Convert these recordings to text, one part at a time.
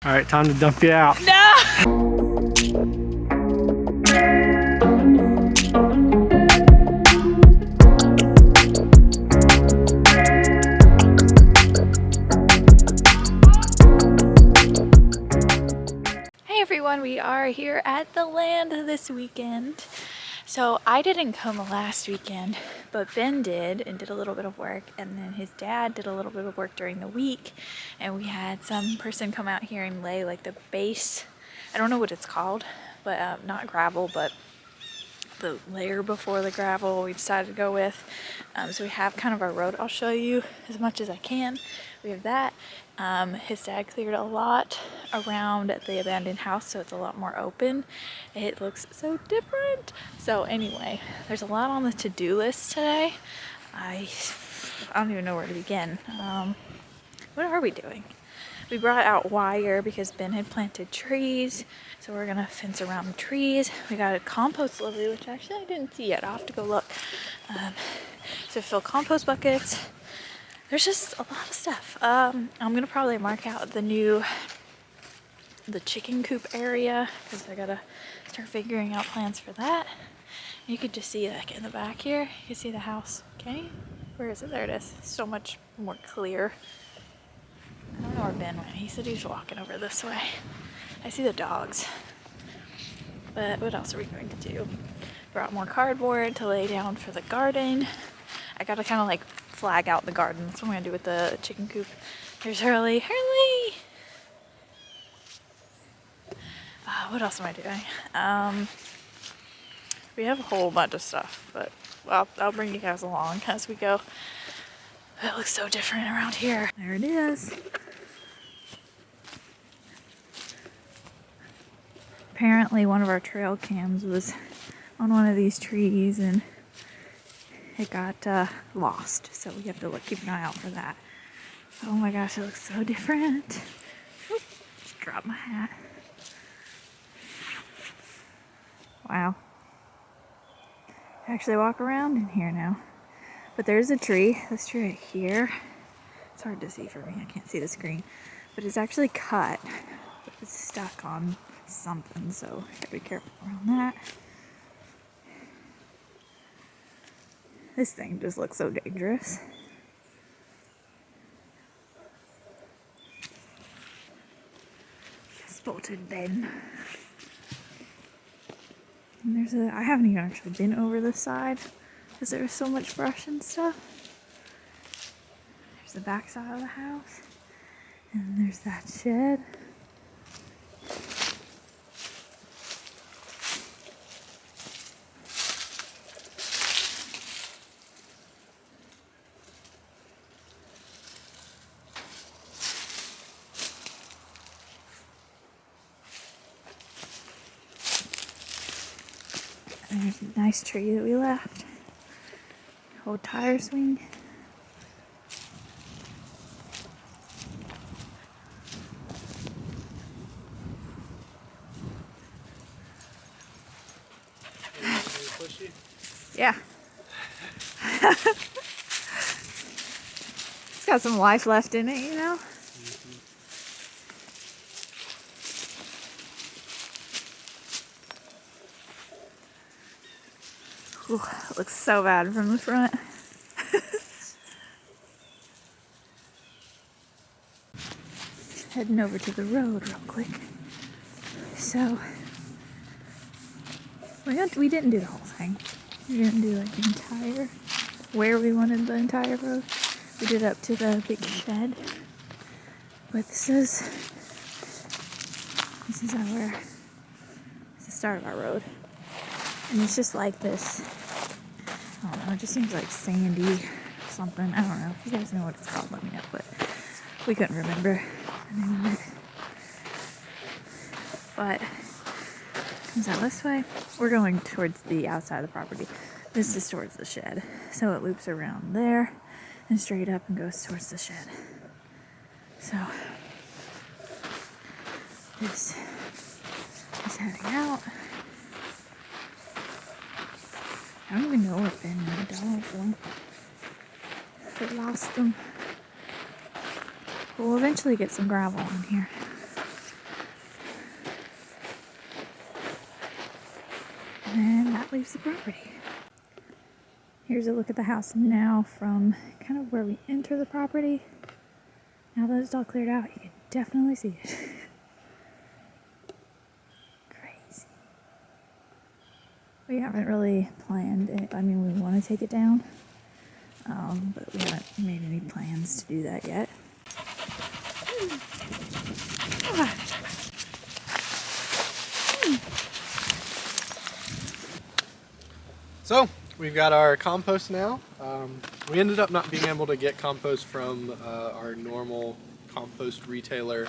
All right, time to dump you out. No! Hey everyone, we are here at the land this weekend. So I didn't come last weekend, but Ben did and did a little bit of work, and then his dad did a little bit of work during the week, and we had some person come out here and lay like the base, I don't know what it's called, but not gravel, but the layer before the gravel we decided to go with. So we have kind of our road. I'll show you as much as I can. We have that. His dad cleared a lot around the abandoned house, so it's a lot more open. It looks so different. So anyway, there's a lot on the to-do list today. I don't even know where to begin. What are we doing? We brought out wire because Ben had planted trees, so we're gonna fence around the trees. We got a compost delivery, which actually I didn't see yet. I'll have to go look. So fill compost buckets. There's just a lot of stuff. I'm gonna probably mark out the chicken coop area because I gotta start figuring out plans for that. You could just see like in the back here, you can see the house. Okay, where is it? There it is. So much more clear. I don't know where Ben went. He said he was walking over this way. I see the dogs. But what else are we going to do? Brought more cardboard to lay down for the garden. I gotta kind of like flag out the garden. That's what I'm gonna do with the chicken coop. There's Hurley. Hurley! What else am I doing? We have a whole bunch of stuff, but I'll bring you guys along as we go. It looks so different around here. There it is. Apparently one of our trail cams was on one of these trees and it got lost, so we have to keep an eye out for that. Oh my gosh, it looks so different. Oop, just dropped my hat. Wow. I actually walk around in here now. But there's a tree, this tree right here. It's hard to see for me, I can't see the screen. But it's actually cut, but it's stuck on something, so I gotta be careful around that. This thing just looks so dangerous. Spotted Ben. And I haven't even actually been over this side because there's so much brush and stuff. There's the back side of the house, and there's that shed. And there's a nice tree that we left. Old tire swing. Yeah. It's got some life left in it, you know? Ooh, it looks so bad from the front. Heading over to the road real quick. So, we didn't do the whole thing. We didn't do like the entire, where we wanted the entire road. We did up to the big shed. But this is the start of our road. And it's just like this, I don't know, it just seems like sandy something. I don't know. If you guys know what it's called, let me know. But we couldn't remember the name of it. But it comes out this way. We're going towards the outside of the property. This is towards the shed. So it loops around there and straight up and goes towards the shed. So this is heading out. I don't even know where Ben and the dogs went. We lost them. We'll eventually get some gravel on here. leaves the property. Here's a look at the house now from kind of where we enter the property. Now that it's all cleared out, you can definitely see it. Crazy. We haven't really planned it. I mean, we want to take it down, but we haven't made any plans to do that yet. So we've got our compost now. We ended up not being able to get compost from our normal compost retailer.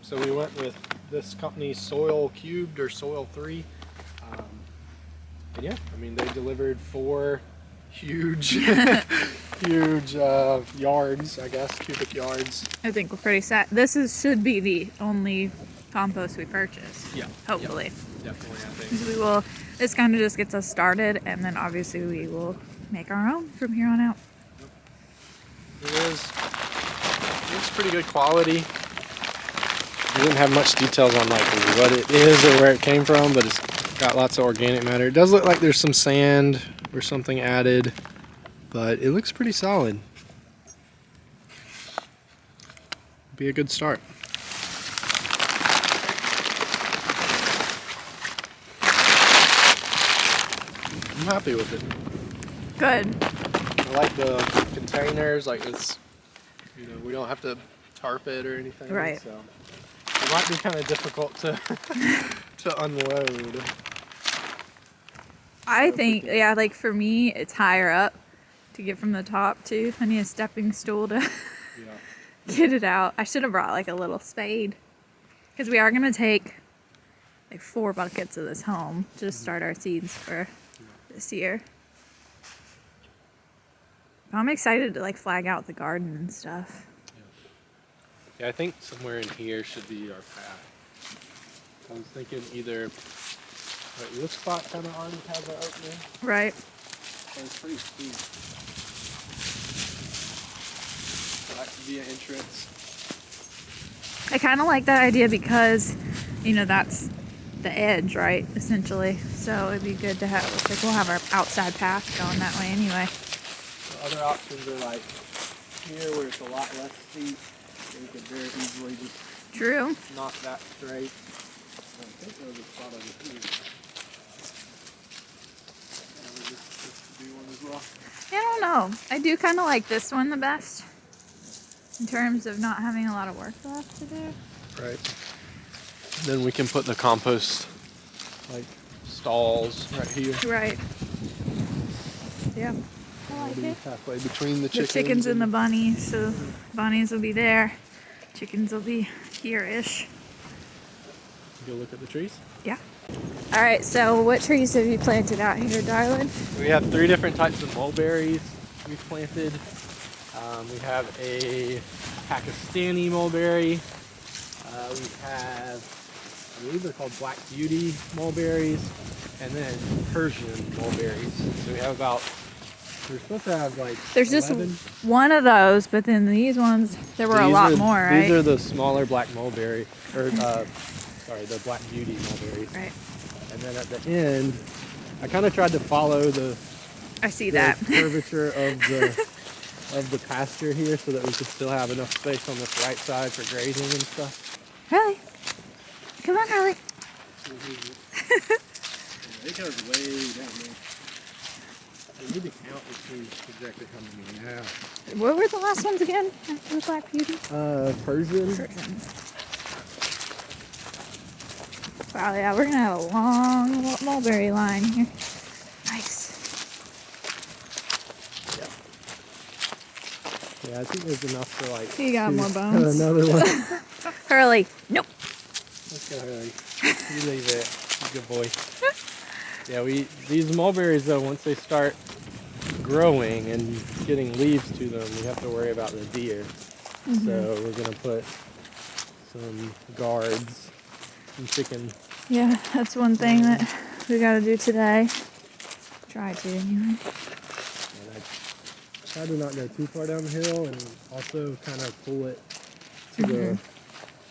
So we went with this company, Soil Cubed or Soil 3. And yeah, I mean, they delivered 4 huge, huge yards, I guess, cubic yards. I think we're pretty set. Should be the only compost we purchase. Yeah. Hopefully. Yeah, definitely, I think. We will. This kind of just gets us started, and then obviously we will make our own from here on out. It's pretty good quality. We didn't have much details on like what it is or where it came from, but it's got lots of organic matter. It does look like there's some sand or something added, but it looks pretty solid. Be a good start. I'm happy with it. Good. I like the containers, like it's, you know, we don't have to tarp it or anything. Right. So it might be kind of difficult to to unload. I think, yeah, like for me, it's higher up to get from the top too. I need a stepping stool to get it out. I should have brought like a little spade because we are going to take like 4 buckets of this home to start our seeds for this year. I'm excited to like flag out the garden and stuff. Yeah, I think somewhere in here should be our path. I was thinking either like this spot kind of already has an opening. Right. So it's pretty steep. So that could be an entrance. I kind of like that idea because, you know, that's the edge, right? Essentially. So it'd be good to have, like, we'll have our outside path going that way anyway. The other options are like here where it's a lot less steep. You could very easily just True. knock that straight. I think there was a spot over here. This could be one as well. I don't know. I do kind of like this one the best in terms of not having a lot of work left to do. Right. Then we can put the compost like stalls right here. Right. Yeah. I like it. Halfway between the chickens. The chickens and the bunnies. So bunnies will be there. Chickens will be here-ish. Go look at the trees. Yeah. All right. So what trees have you planted out here, darling? We have 3 different types of mulberries we've planted. We have a Pakistani mulberry. We have, I believe they're called Black Beauty mulberries, and then Persian mulberries. So we have about, we're supposed to have like There's 11. just one of those, but then these ones, there were a lot more, right? These are the smaller black mulberry, or sorry, the Black Beauty mulberries. Right. And then at the end, I kind of tried to follow the I see that. curvature of the pasture here so that we could still have enough space on this right side for grazing and stuff. Really? Come on, Carly. It goes way down there. We need to count the trees exactly how many we have. What were the last ones again after the Black Beauty? Persian. Persian. Wow, yeah, we're gonna have a long mulberry line here. Nice. Yeah, I think there's enough for like. You got more bones. Another one. Hurley. Nope. Let's go, Hurley. You leave it. Good boy. Yeah, these mulberries though, once they start growing and getting leaves to them, we have to worry about the deer. Mm-hmm. So we're gonna put some guards, some chicken. Yeah, that's one thing that we gotta do today. Try to anyway. And I try to not go too far down the hill, and also kind of pull it to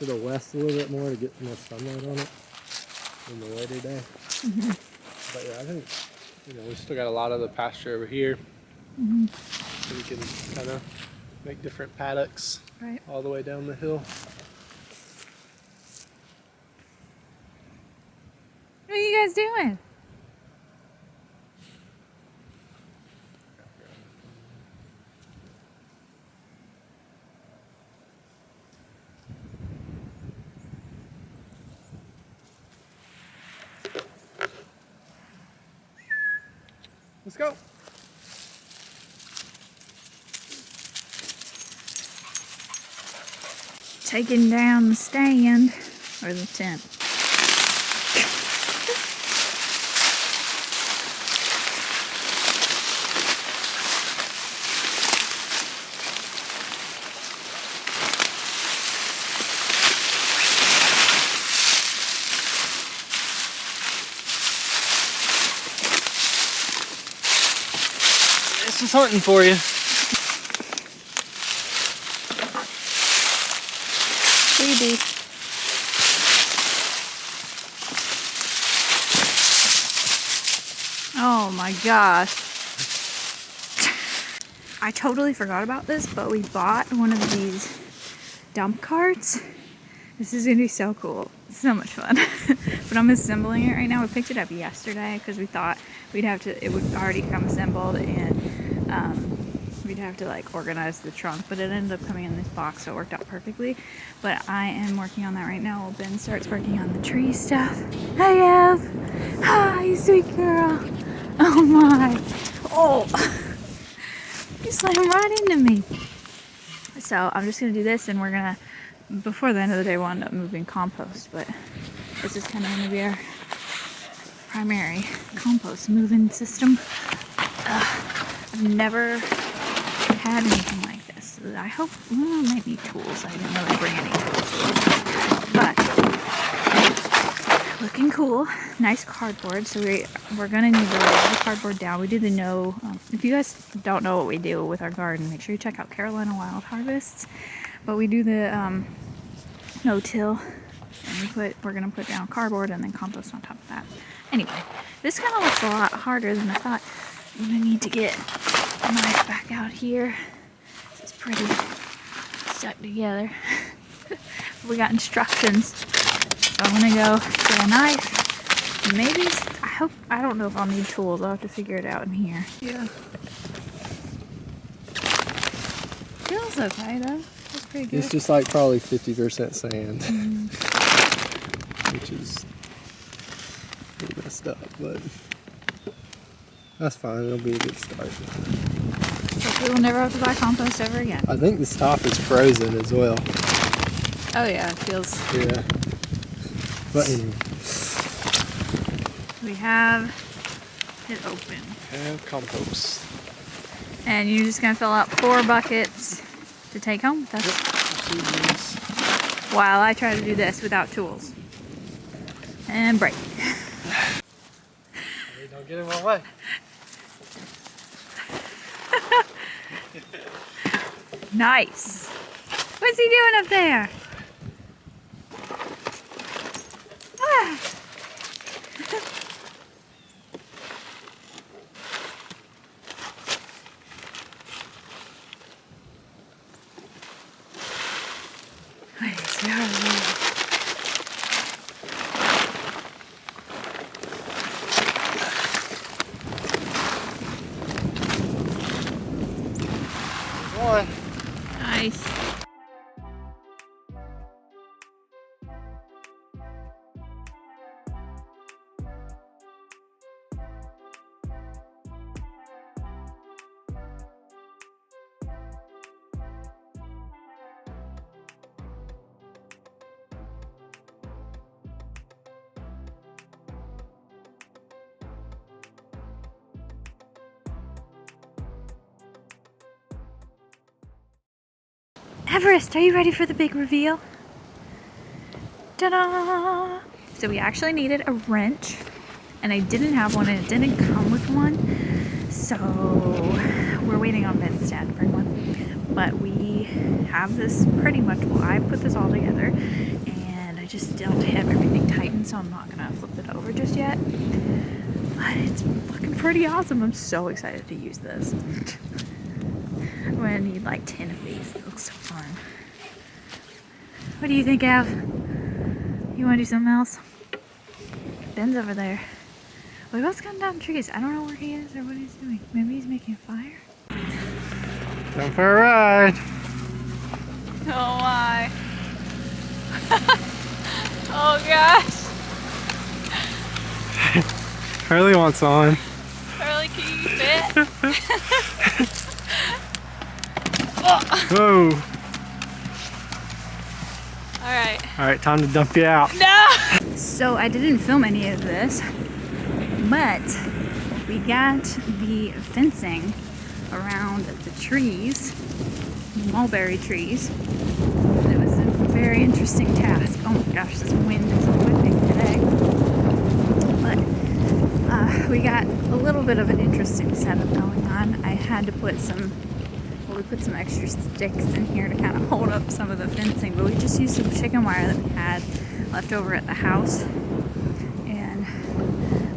the west a little bit more to get more sunlight on it in the later day. But yeah, I think, we still got a lot of the pasture over here. Mm-hmm. So we can kind of make different paddocks Right. all the way down the hill. What are you guys doing? Let's go. Taking down the stand or the tent. It's just hunting for you. Baby. Oh my gosh. I totally forgot about this, but we bought one of these dump carts. This is gonna be so cool. It's so much fun. But I'm assembling it right now. We picked it up yesterday because we thought it would already come assembled and we'd have to like organize the trunk, but it ended up coming in this box, so it worked out perfectly. But I am working on that right now while Ben starts working on the tree stuff. Hi, Ev. Hi, sweet girl. Oh my. Oh. You slammed right into me. So I'm just gonna do this, and we're gonna, before the end of the day, we'll end up moving compost, but this is kind of gonna be our primary compost moving system. I've never had anything like this. I hope, well, I might need tools. I didn't really bring any tools. But looking cool. Nice cardboard. So we're gonna need to lay the cardboard down. We do the if you guys don't know what we do with our garden, make sure you check out Carolina Wild Harvests. But we do the no-till, and we're gonna put down cardboard and then compost on top of that. Anyway, this kind of looks a lot harder than I thought. I'm gonna need to get a knife back out here. This is pretty stuck together. We got instructions, so I'm gonna go get a knife. Maybe I don't know if I'll need tools. I'll have to figure it out in here. Yeah. Feels okay though. That's pretty good. It's just like probably 50% sand, which is pretty messed up, but that's fine. It'll be a good start. Hopefully we'll never have to buy compost ever again. I think this top is frozen as well. Oh yeah, it feels. Yeah. But anyway. We have it open. And compost. And you're just gonna fill out 4 buckets to take home. That's while I try to do this without tools. And break. Hey, don't get in my way. Nice. What's he doing up there? Ah. One. Nice. Everest, are you ready for the big reveal? Ta-da! So we actually needed a wrench, and I didn't have one, and it didn't come with one. So we're waiting on Ben's dad to bring one. But we have this pretty much, well, I put this all together, and I just don't have everything tightened, so I'm not gonna flip it over just yet. But it's fucking pretty awesome. I'm so excited to use this. I'm gonna need like 10 of these. It looks so fun. What do you think, Av? You wanna do something else? Ben's over there. We both cutting down trees. I don't know where he is or what he's doing. Maybe he's making a fire? Going for a ride. Oh my. Oh gosh. Harley wants on. Charlie, can you fit? Whoa. Alright, time to dump you out. no! So I didn't film any of this, but we got the fencing around the trees, mulberry trees. It was a very interesting task. Oh my gosh, this wind is whipping today. But we got a little bit of an interesting setup going on. I had to put we put some extra sticks in here to kind of hold up some of the fencing, but we just used some chicken wire that we had left over at the house and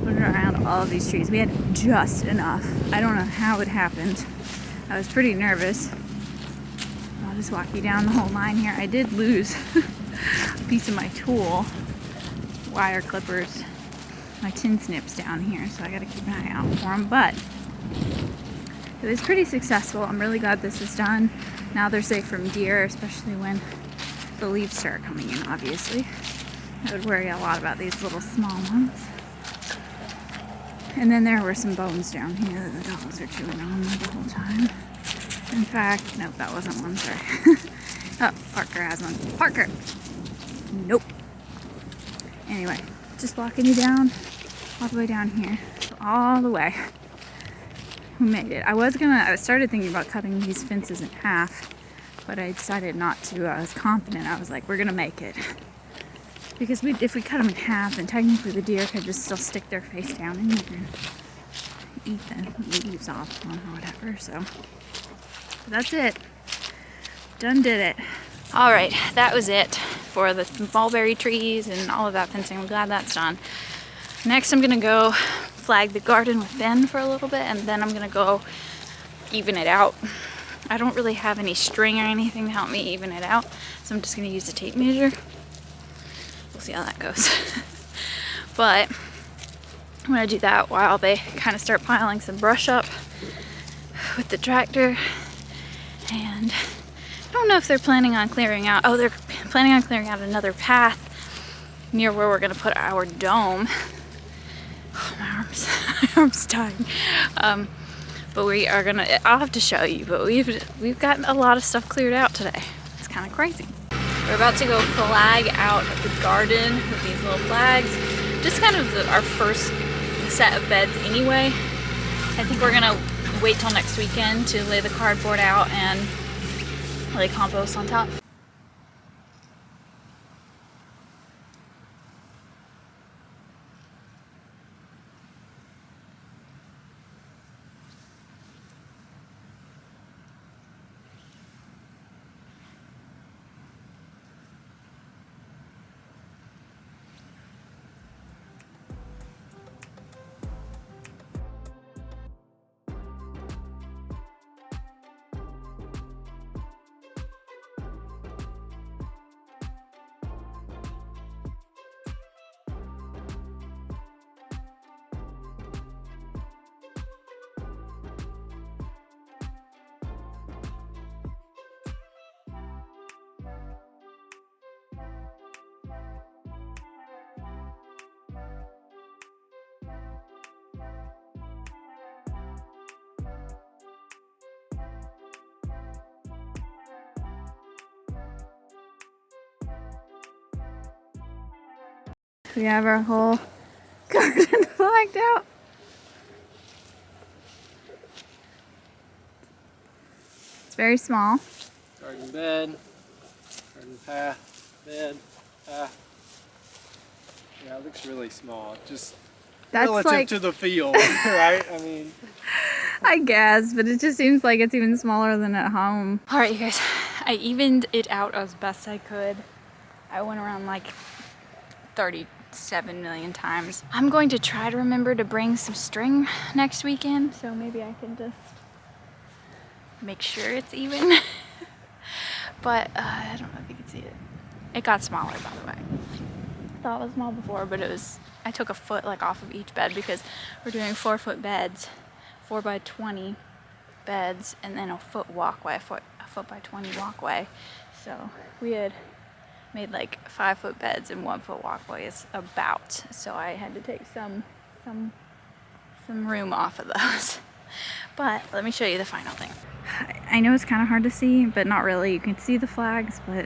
put it around all of these trees. We had just enough. I don't know how it happened. I was pretty nervous. I'll just walk you down the whole line here. I did lose a piece of my tool, wire clippers, my tin snips down here, so I gotta keep an eye out for them, but it was pretty successful. I'm really glad this is done. Now they're safe from deer, especially when the leaves start coming in, obviously. I would worry a lot about these little small ones. And then there were some bones down here that the dogs are chewing on the whole time. In fact, nope, that wasn't one, sorry. Oh, Parker has one. Parker! Nope. Anyway, just walking you down, all the way down here, all the way. We made it. I started thinking about cutting these fences in half, but I decided not to. I was confident. I was like, we're gonna make it. Because if we cut them in half, then technically the deer could just still stick their face down in here and eat the leaves off or whatever, so that's it. Done did it. All right, that was it for the mulberry trees and all of that fencing. I'm glad that's done. Next, I'm gonna go flag the garden with Ben for a little bit, and then I'm gonna go even it out. I don't really have any string or anything to help me even it out, so I'm just gonna use a tape measure. We'll see how that goes. But I'm gonna do that while they kind of start piling some brush up with the tractor. And I don't know if they're planning on clearing out, they're planning on clearing out another path near where we're gonna put our dome. Oh, my arm's dying. But we are gonna, I'll have to show you, but we've gotten a lot of stuff cleared out today. It's kind of crazy. We're about to go flag out the garden with these little flags. Just kind of our first set of beds anyway. I think we're gonna wait till next weekend to lay the cardboard out and lay compost on top. We have our whole garden flagged out. It's very small. Garden bed, garden path, bed, path. Yeah, it looks really small. Just That's relative like to the field, right? I mean, I guess, but it just seems like it's even smaller than at home. All right, you guys, I evened it out as best I could. I went around like 37 million times. I'm going to try to remember to bring some string next weekend, so maybe I can just make sure it's even. But I don't know if you can see it. It got smaller, by the way. I thought it was small before, but it was, I took a foot like off of each bed because we're doing 4-foot beds, 4 by 20 beds, and then a foot walkway, a foot by 20 walkway. So we had made like 5-foot beds and 1-foot walkways about. So I had to take some room off of those. But let me show you the final thing. I know it's kind of hard to see, but not really. You can see the flags, but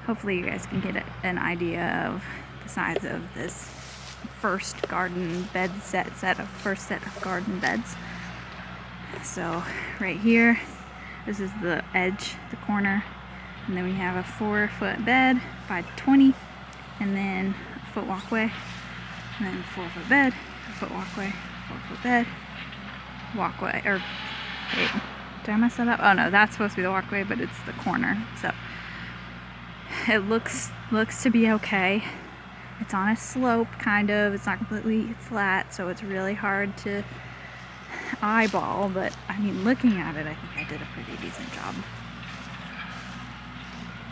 hopefully you guys can get an idea of the size of this first garden bed first set of garden beds. So right here, this is the edge, the corner, and then we have a 4-foot bed by 20, and then a foot walkway, and then 4-foot bed, a foot walkway, 4-foot bed, walkway, or wait, did I mess that up? Oh no, that's supposed to be the walkway, but it's the corner. So it looks to be okay. It's on a slope, kind of. It's not completely flat, so it's really hard to eyeball, but I mean, looking at it, I think I did a pretty decent job.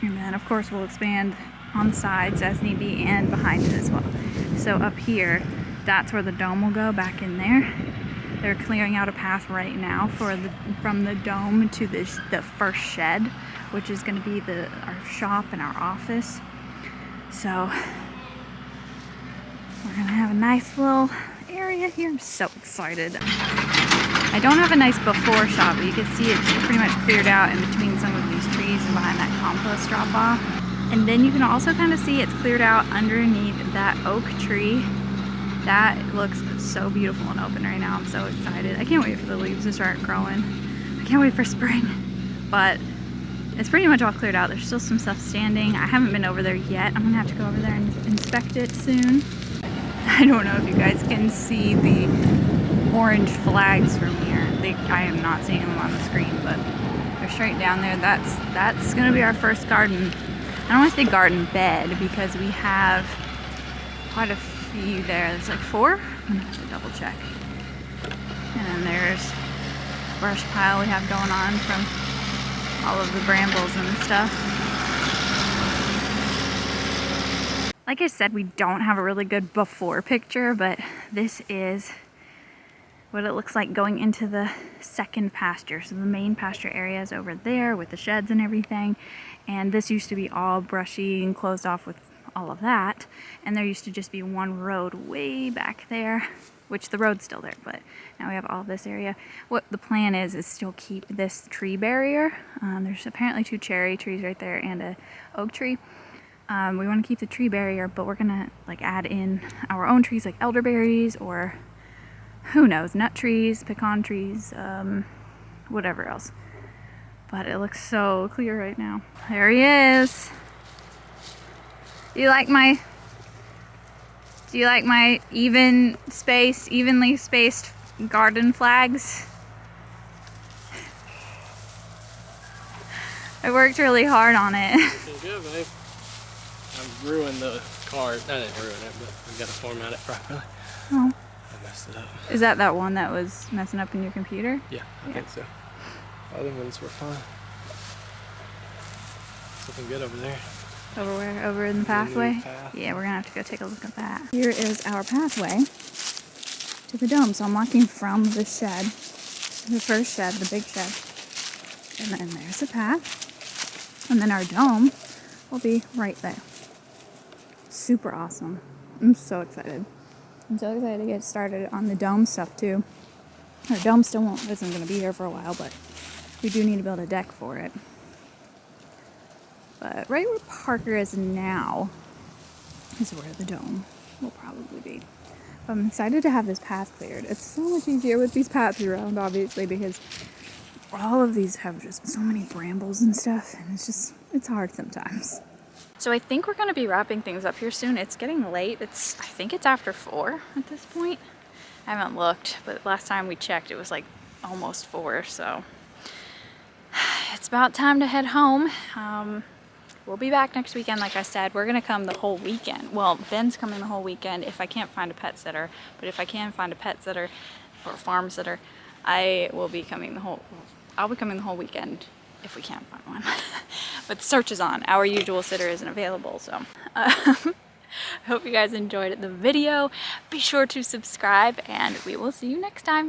And then of course we'll expand on the sides as need be and behind it as well. So up here, that's where the dome will go, back in there. They're clearing out a path right now from the dome to the first shed, which is going to be our shop and our office. So we're going to have a nice little area here. I'm so excited. I don't have a nice before shot, but you can see it's pretty much cleared out in between some of these trees and behind that compost drop off. And then you can also kind of see it's cleared out underneath that oak tree. That looks so beautiful and open right now. I'm so excited. I can't wait for the leaves to start growing. I can't wait for spring. But it's pretty much all cleared out. There's still some stuff standing. I haven't been over there yet. I'm gonna have to go over there and inspect it soon. I don't know if you guys can see the orange flags from here. I am not seeing them on the screen, but they're straight down there. That's gonna be our first garden. I don't want to say garden bed because we have quite a few there. There's like 4. I'm gonna have to double check. And then there's brush pile we have going on from all of the brambles and stuff. Like I said, we don't have a really good before picture, but this is what it looks like going into the second pasture. So the main pasture area is over there with the sheds and everything. And this used to be all brushy and closed off with all of that. And there used to just be one road way back there, which the road's still there, but now we have all this area. What the plan is still keep this tree barrier. There's apparently 2 cherry trees right there and a oak tree. We want to keep the tree barrier, but we're gonna like add in our own trees like elderberries or who knows, nut trees, pecan trees, whatever else. But it looks so clear right now. There he is. Do you like my evenly spaced garden flags? I worked really hard on it. Pretty good, babe. I ruined the card. I didn't ruin it, but we got to format it properly. Oh. I messed it up. Is that one that was messing up in your computer? Yeah, I think so. Other ones were fine. Something good over there. Over where? Over in the pathway? Yeah, we're gonna have to go take a look at that. Here is our pathway to the dome. So I'm walking from the shed, the first shed, the big shed. And then there's the path. And then our dome will be right there. Super awesome. I'm so excited. I'm so excited to get started on the dome stuff too. Our dome still isn't gonna be here for a while, but we do need to build a deck for it. But right where Parker is now is where the dome will probably be. I'm excited to have this path cleared. It's so much easier with these paths around, obviously, because all of these have just so many brambles and stuff, and it's hard sometimes. So I think we're going to be wrapping things up here soon. It's getting late. I think it's after 4 at this point. I haven't looked, but last time we checked it was like almost 4, so it's about time to head home. we'll be back next weekend. Like I said, we're gonna come the whole weekend. Well, Ben's coming the whole weekend if I can't find a pet sitter, but if I can find a pet sitter or a farm sitter, I'll be coming the whole weekend if we can't find one. But the search is on. Our usual sitter isn't available, so hope you guys enjoyed the video. Be sure to subscribe, and we will see you next time.